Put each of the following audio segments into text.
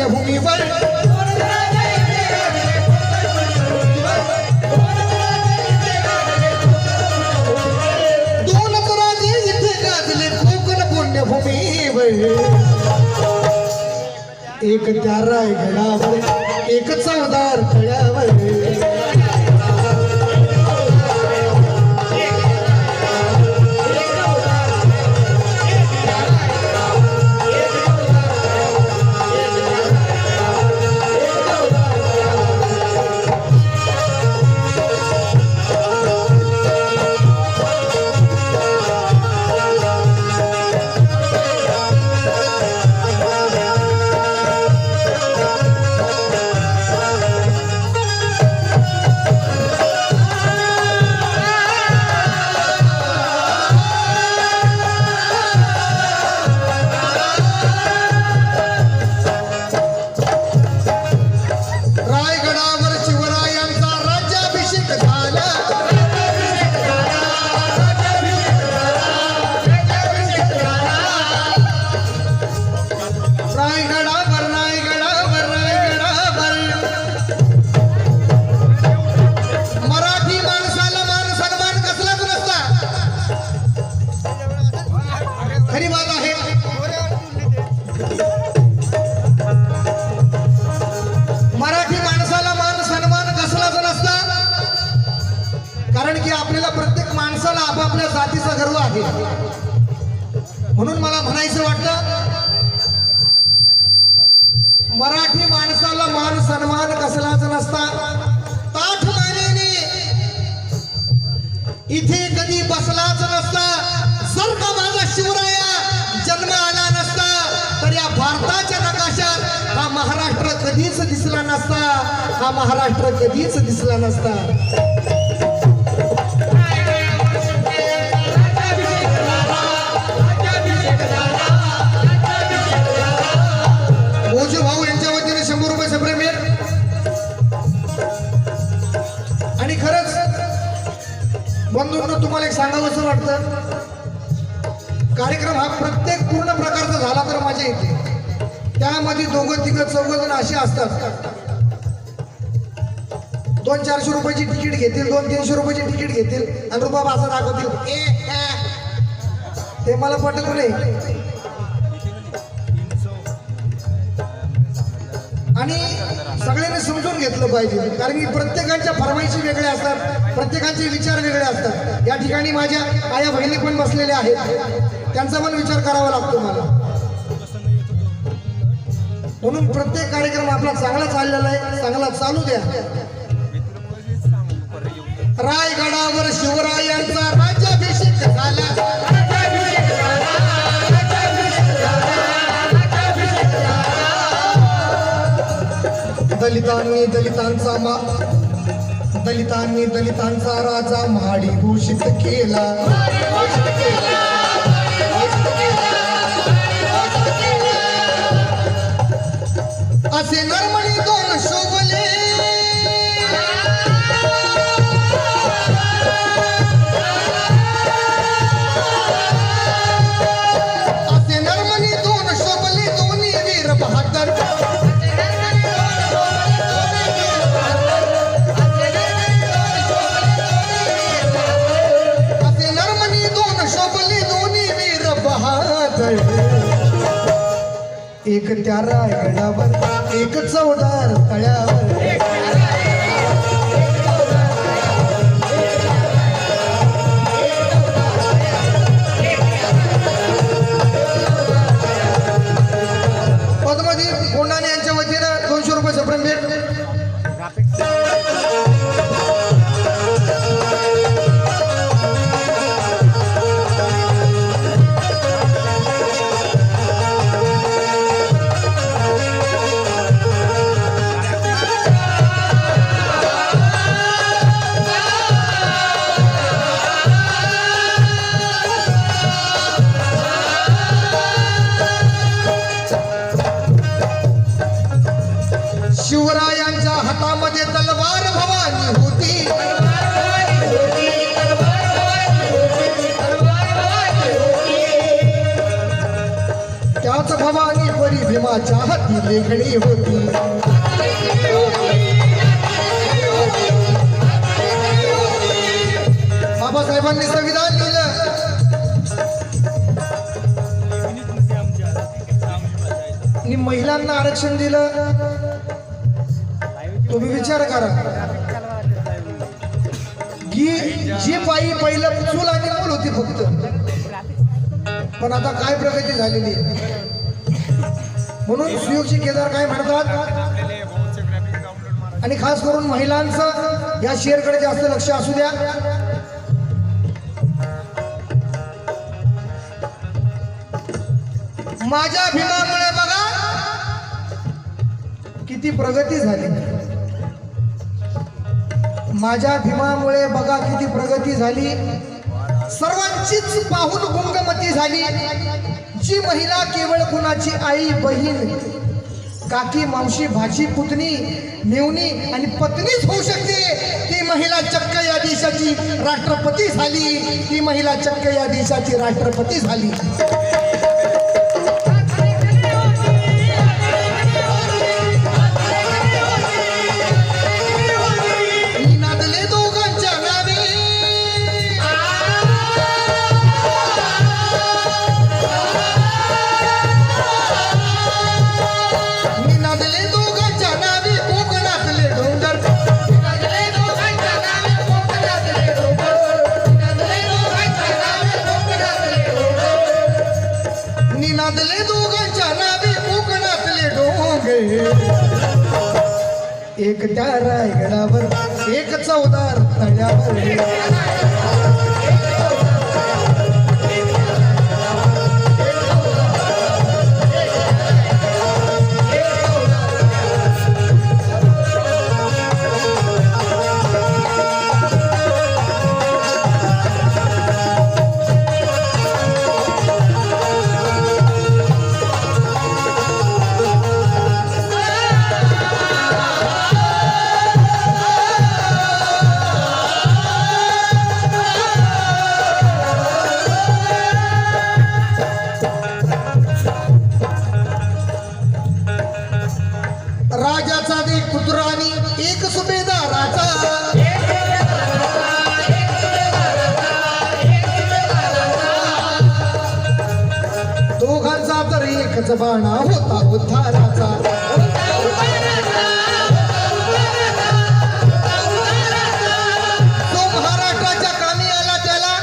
पुण्यभूमीवर दोनच राजे इथे गाजले कोकण पुण्यभूमीवर एक त्या रायगडावर एक चवदार तळ्यावर आपापल्या जातीचा गर्व आहे म्हणून मला म्हणायचं वाटतं मराठी माणसाला मान सन्मान कसलाच नसता ताठ मानेने इथे कधी बसलाच नसता जर का माझा शिवराया जन्म आला नसता तर या भारताच्या नकाशात हा महाराष्ट्र कधीच दिसला नसता हा महाराष्ट्र कधीच दिसला नसता भाऊ यांच्या वतीने 100 रुपये सप्रेम आणि खरंच बंधूंनो तुम्हाला एक सांगावंसं वाटतं कार्यक्रम हा प्रत्येक पूर्ण प्रकारचा झाला तर मजा येते त्यामध्ये 2-3 चौघजण असे असतात 200-400 रुपयाची तिकीट घेतील 200-300 रुपयाची तिकीट घेतील आणि रुबाब असं दाखवतील ते मला पटत नाही आणि सगळ्यांनी समजून घेतलं पाहिजे कारण की प्रत्येकाच्या फरमाईशी वेगळे असतात प्रत्येकाचे विचार वेगळे असतात या ठिकाणी माझ्या आया बहिणी पण बसलेल्या आहेत त्यांचा पण विचार करावा लागतो मला म्हणून प्रत्येक कार्यक्रम आपला चांगला चाललेला आहे चांगला चालू द्या रायगडावर शिवरायांचा राज्याभिषेक झाला दलितांनी दलितांचा राजा महाडी घोषित केला असे नरमणी 2 शोभले असे नरमणी 2 शोभले दोन्ही वीर बहादर एक त्या रायगडावर एक चवदार तळ्यावर पद्मदीप कोंडाणे यांच्या वतीनं 200 रुपये सप्रेम भेट शिवरायांच्या हातामध्ये तलवार भवानी होती त्याच भवानी परी माझ्या हाती लेखणी होती. बाबासाहेबांनी संविधान लिहिलं. आणि महिलांना आरक्षण दिलं. तुम्ही विचार करा की जी बाई पहिलं चूल आणि मूल होती फक्त, पण आता काय प्रगती झालेली आहे. म्हणून सुयोगजी केदार काय म्हणतात, आणि खास करून महिलांचं या शेअरकडे जास्त लक्ष असू द्या. माझ्या भीमामुळे बघा किती प्रगती झाली. माझ्या भीमामुळे बघा किती प्रगती झाली. सर्वांचीच पाहून गुंगमती झाली. जी महिला केवळ कुणाची आई बहीण काकी मावशी भाची पुतणी मेवणी आणि पत्नीच होऊ शकते, ती महिला चक्क या देशाची राष्ट्रपती झाली. ती महिला चक्क या देशाची राष्ट्रपती झाली. नादले दोघांच्या नावे कोकणातले डोंगे, एक त्या रायगडावर एक चौदार तळ्यावर. राजाचा एक पुत्र आणि एक सुभेदाराचा, दोघांचा तर एकच बाणा होता उद्धाराचा. तो महाराष्ट्राच्या कामी आला त्याला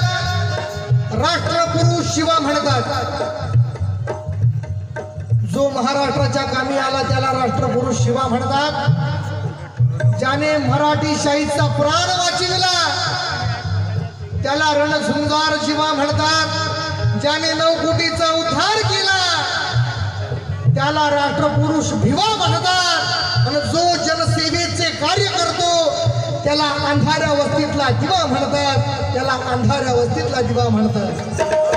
राष्ट्रपुरुष शिवा म्हणतात. जो महाराष्ट्राच्या कामी आला त्याला राष्ट्रपुरुष शिवा म्हणतात. ज्याने मराठी शाहीचा प्राण वाचविला त्याला रणशृंगार शिवा म्हणतात. ज्याने 9 कोटीचा उद्धार केला त्याला राष्ट्रपुरुष भिवा म्हणतात. आणि जो जनसेवेचे कार्य करतो त्याला अंधाऱ्या वस्तीतला दिवा म्हणतात. त्याला अंधाऱ्या वस्तीतला दिवा म्हणतात.